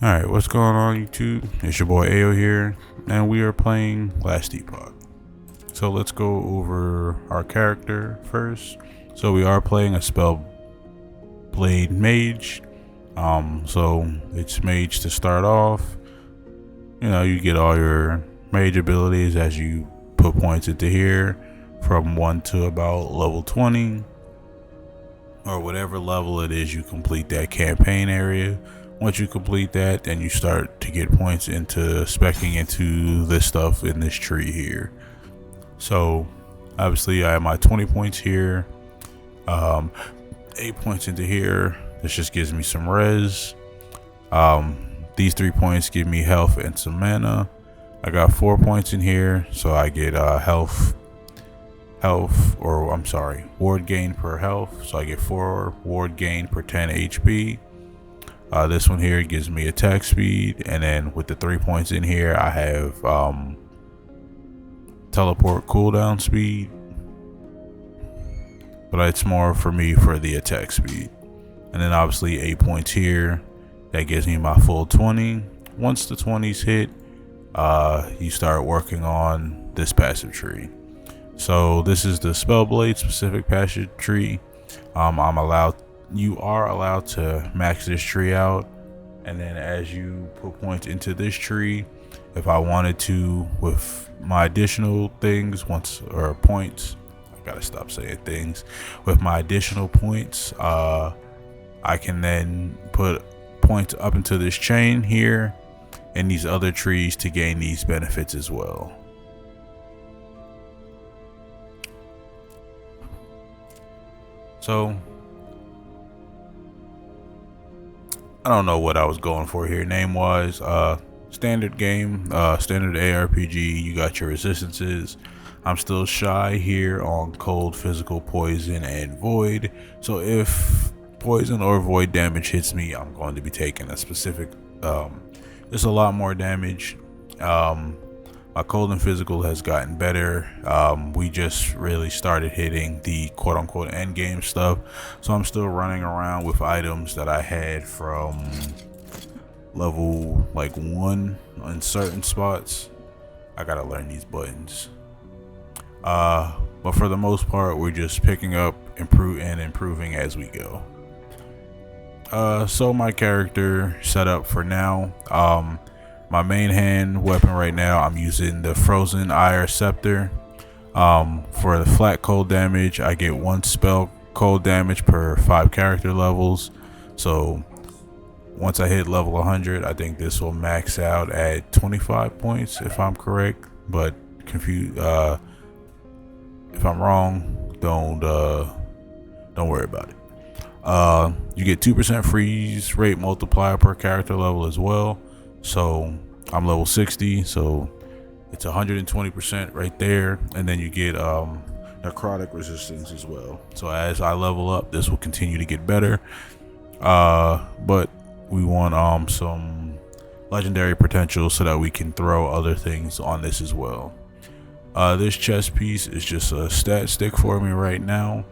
Alright, what's going on YouTube? It's your boy Ao here, and we are playing Last Epoch. So let's go over our character first. So we are playing a spell blade mage. So it's mage to start off. You know, you get all your mage abilities as you put points into here from 1 to about level 20. Or whatever level it is you complete that campaign area. Once you complete that, then you start to get points into speccing into this stuff in this tree here. So obviously I have my 20 points here, 8 points into here. This just gives me some res. These 3 points give me health and some mana. I got 4 points in here, so I get ward gain per health. So I get 4 ward gain per 10 HP. This one here gives me attack speed, and then with the 3 points in here, I have teleport cooldown speed, but it's more for me for the attack speed. And then obviously 8 points here, that gives me my full 20. Once the 20s hit, you start working on this passive tree. So this is the Spellblade specific passive tree. You are allowed to max this tree out, and then as you put points into this tree, if I wanted to with my additional things points, I gotta stop saying things, with my additional points, I can then put points up into this chain here and these other trees to gain these benefits as well. So I don't know what I was going for here name wise. Standard game, standard ARPG. You got your resistances. I'm still shy here on cold, physical, poison, and void. So if poison or void damage hits me, I'm going to be taking a specific there's a lot more damage. My cold and physical has gotten better. We just really started hitting the quote-unquote end game stuff, so I'm still running around with items that I had from level like 1 on certain spots. I gotta learn these buttons, but for the most part we're just picking up improving as we go. So my character setup for now, my main hand weapon right now, I'm using the Frozen Ire Scepter. For the flat cold damage, I get 1 spell cold damage per 5 character levels. So once I hit level 100, I think this will max out at 25 points if I'm correct. But if I'm wrong, don't worry about it. You get 2% freeze rate multiplier per character level as well. So I'm level 60, so it's 120% right there, and then you get necrotic resistance as well. So as I level up, this will continue to get better. But we want some legendary potential so that we can throw other things on this as well. This chest piece is just a stat stick for me right now,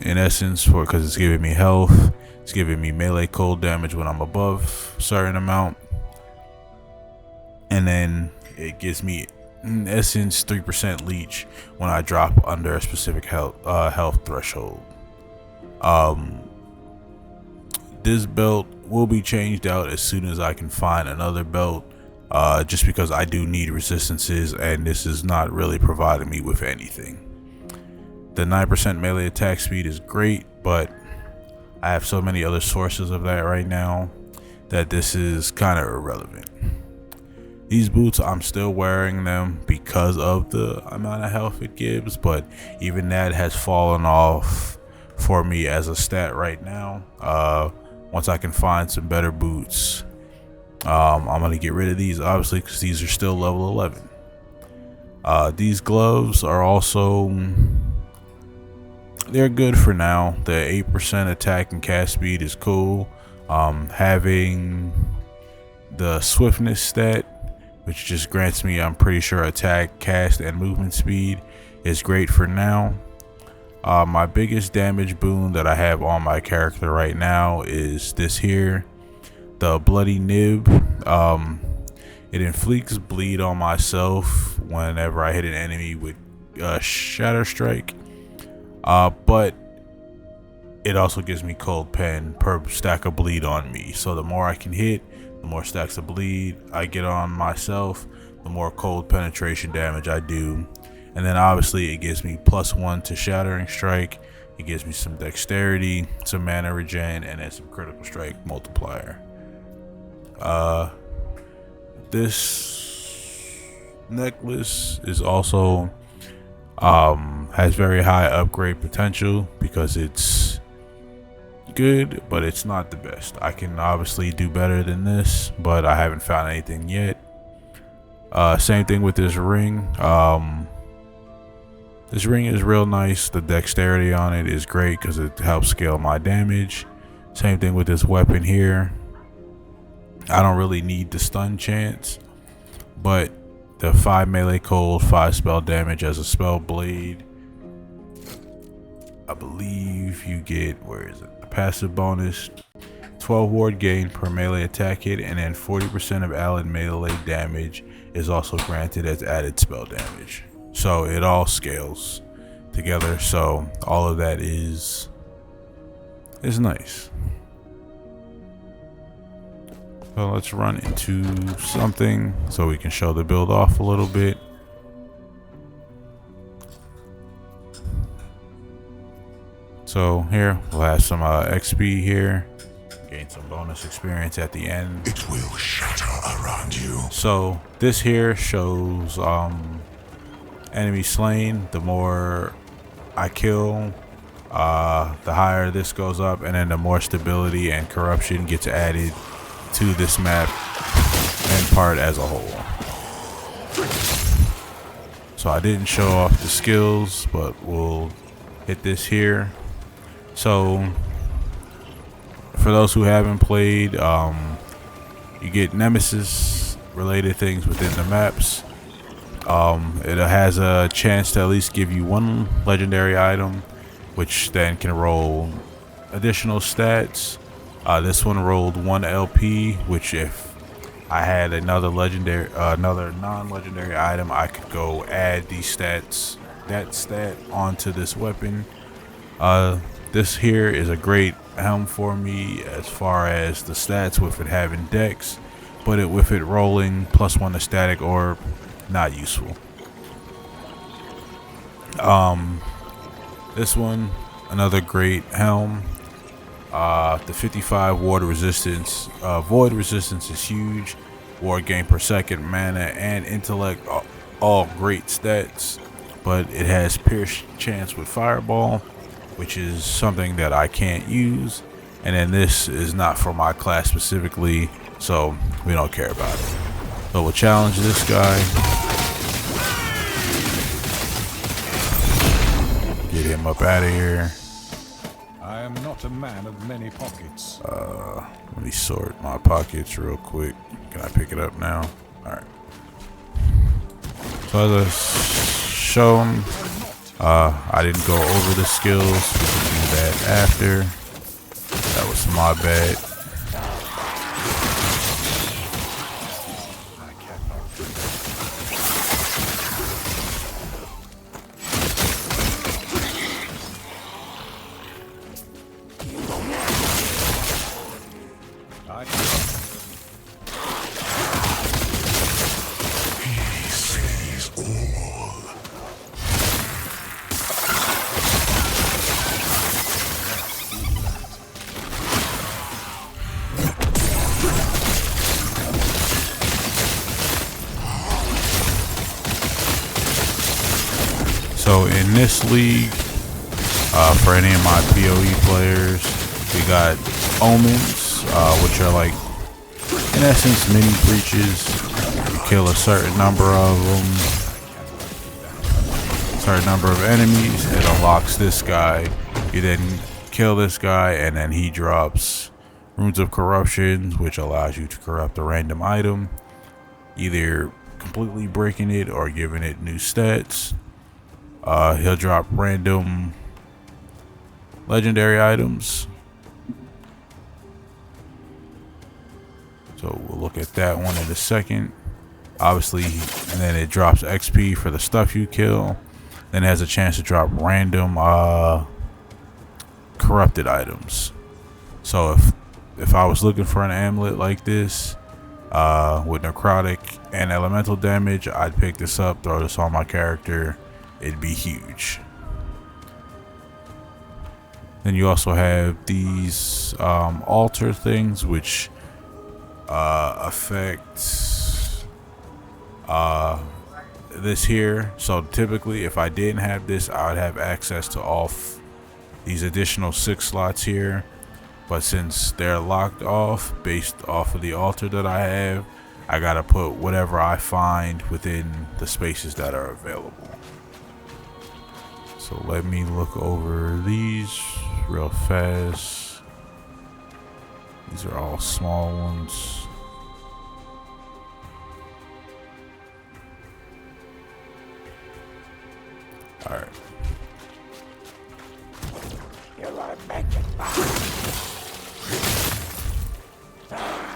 in essence, because it's giving me health. It's giving me melee cold damage when I'm above a certain amount. And then it gives me, in essence, 3% leech when I drop under a specific health threshold. This belt will be changed out as soon as I can find another belt, just because I do need resistances, and this is not really providing me with anything. The 9% melee attack speed is great, but I have so many other sources of that right now that this is kind of irrelevant. These boots, I'm still wearing them because of the amount of health it gives, but even that has fallen off for me as a stat right now. Once I can find some better boots, I'm going to get rid of these, obviously, because these are still level 11. These gloves are also, they're good for now. The 8% attack and cast speed is cool. Having the swiftness stat, which just grants me, I'm pretty sure, attack, cast, and movement speed, is great for now. My biggest damage boon that I have on my character right now is this here. the bloody nib. It inflicts bleed on myself whenever I hit an enemy with shatter strike. But it also gives me cold pen per stack of bleed on me. So the more I can hit, the more stacks of bleed I get on myself, the more cold penetration damage I do. And then obviously it gives me +1 to shattering strike. It gives me some dexterity, some mana regen, and then some critical strike multiplier. This necklace is also has very high upgrade potential because it's good, but it's not the best. I can obviously do better than this, but I haven't found anything yet. Same thing with this ring. This ring is real nice. The dexterity on it is great because it helps scale my damage. Same thing with this weapon here. I don't really need the stun chance, but the 5 melee cold, 5 spell damage as a spell blade. I believe you get, where is it? The passive bonus, 12 ward gain per melee attack hit, and then 40% of allied melee damage is also granted as added spell damage. So it all scales together. So all of that is nice. So let's run into something so we can show the build off a little bit. So here we'll have some XP here, gain some bonus experience at the end. It will shatter around you. So this here shows enemy slain. The more I kill, the higher this goes up, and then the more stability and corruption gets added to this map and part as a whole. So I didn't show off the skills, but we'll hit this here. So for those who haven't played, you get nemesis related things within the maps. It has a chance to at least give you 1 legendary item, which then can roll additional stats. This one rolled 1 LP, which if I had another non-legendary item, I could go add these stats, that stat onto this weapon. This here is a great helm for me as far as the stats with it having dex, but with it rolling +1 to static orb, not useful. This one, another great helm. The 55 void resistance is huge. Ward gain per second, mana, and intellect, all great stats, but it has pierce chance with fireball, which is something that I can't use. And then this is not for my class specifically, so we don't care about it. So we'll challenge this guy. Get him up out of here. I am not a man of many pockets. Let me sort my pockets real quick. Can I pick it up now? Alright. So as I shown, I didn't go over the skills. We can do that after. That was my bad. So in this league, for any of my PoE players, we got Omens, which are like, in essence, mini breaches. You kill a certain number of them, certain number of enemies, it unlocks this guy. You then kill this guy, and then he drops Runes of Corruption, which allows you to corrupt a random item, either completely breaking it or giving it new stats. He'll drop random legendary items. So we'll look at that one in a second. Obviously, and then it drops XP for the stuff you kill. Then it has a chance to drop random corrupted items. So if I was looking for an amulet like this with necrotic and elemental damage, I'd pick this up, throw this on my character. It'd be huge. Then you also have these altar things, which affect this here. So typically, if I didn't have this, I would have access to all these additional 6 slots here. But since they're locked off based off of the altar that I have, I gotta put whatever I find within the spaces that are available. So let me look over these real fast. These are all small ones. All right. You wanna make it I cannot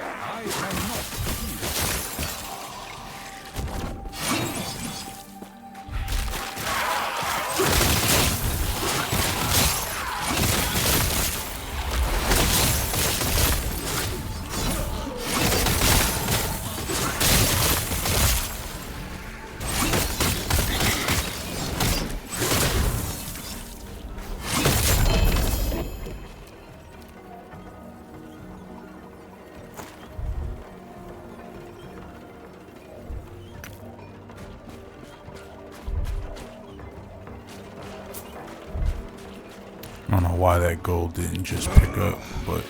I don't know why that gold didn't just pick up, but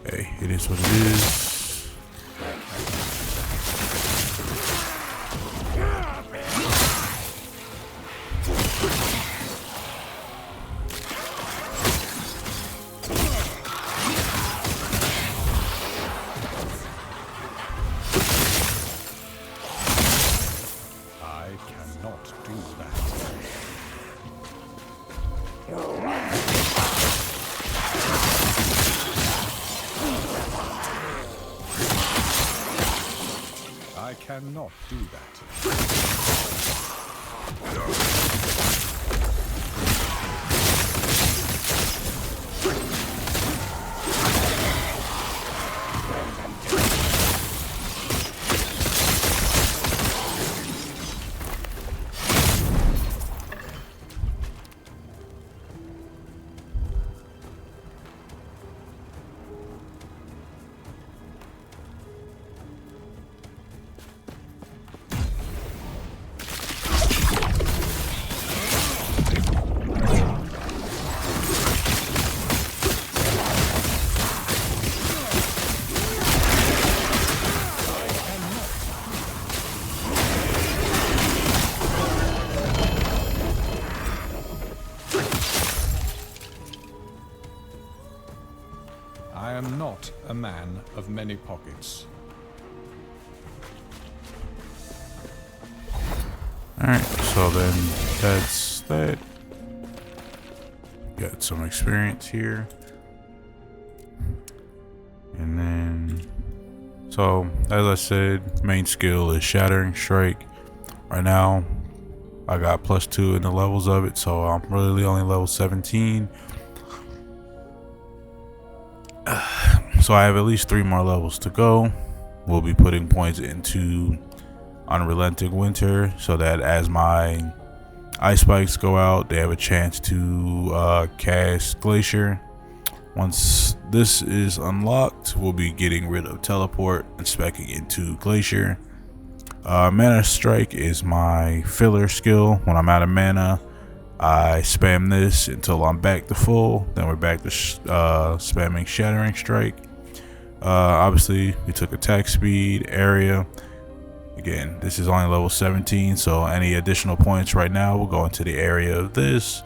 hey, it is what it is. I cannot do that. I cannot do that. I am not a man of many pockets. Alright, so then that's that. Got some experience here. And then, so as I said, main skill is Shattering Strike. Right now, I got +2 in the levels of it, so I'm really only level 17. So I have at least 3 more levels to go. We'll be putting points into Unrelenting Winter so that as my ice spikes go out, they have a chance to cast Glacier. Once this is unlocked, we'll be getting rid of Teleport and speccing into Glacier. Mana Strike is my filler skill. When I'm out of mana, I spam this until I'm back to full. Then we're back to spamming Shattering Strike. Obviously, we took attack speed, area. Again, this is only level 17, so any additional points right now will go into the area of this.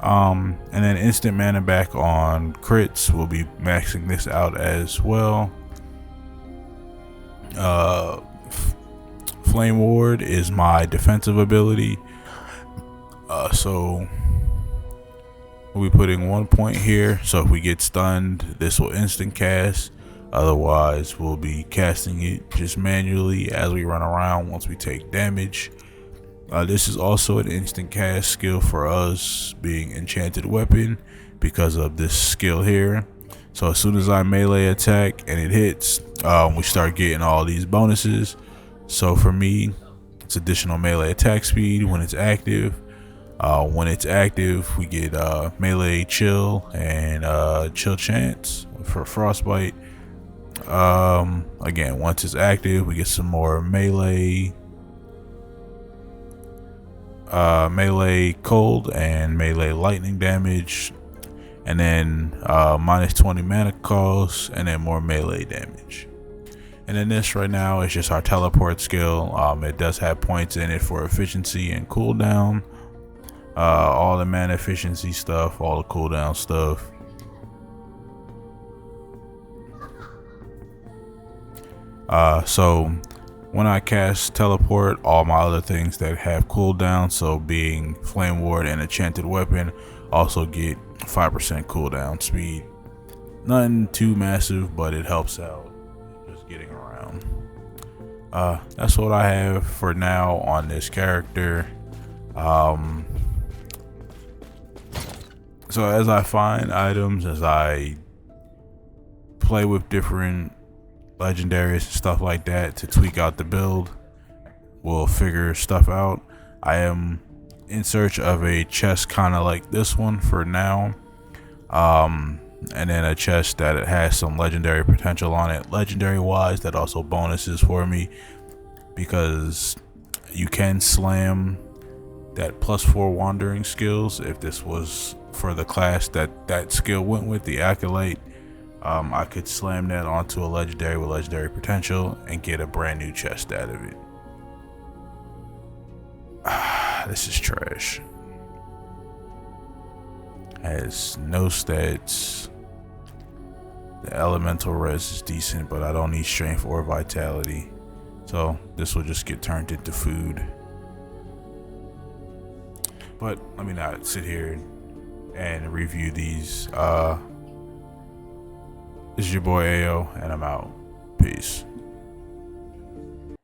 And then instant mana back on crits. We'll be maxing this out as well. Flame Ward is my defensive ability. So we'll be putting 1 point here. So if we get stunned, this will instant cast. Otherwise, we'll be casting it just manually as we run around once we take damage. This is also an instant cast skill for us, being enchanted weapon, because of this skill here. So as soon as I melee attack and it hits, we start getting all these bonuses. So for me, it's additional melee attack speed when it's active. When it's active, we get melee chill and chill chance for frostbite. Again, once it's active, we get some more melee cold and melee lightning damage, and then minus 20 mana cost, and then more melee damage. And then this right now is just our teleport skill. It does have points in it for efficiency and cooldown, all the mana efficiency stuff, all the cooldown stuff. So when I cast teleport, all my other things that have cooldown, so being flame ward and enchanted weapon, also get 5% cooldown speed. Nothing too massive, but it helps out just getting around. That's what I have for now on this character. So as I find items, as I play with different legendaries and stuff like that to tweak out the build, we'll figure stuff out. I am in search of a chest kind of like this one for now, and then a chest that it has some legendary potential on it, legendary wise, that also bonuses for me, because you can slam that +4 wandering skills if this was for the class that skill went with, the acolyte. I could slam that onto a legendary with legendary potential and get a brand new chest out of it. This is trash. Has no stats. The elemental res is decent, but I don't need strength or vitality, so this will just get turned into food. But let me not sit here and review these. This is your boy Ayo, and I'm out. Peace.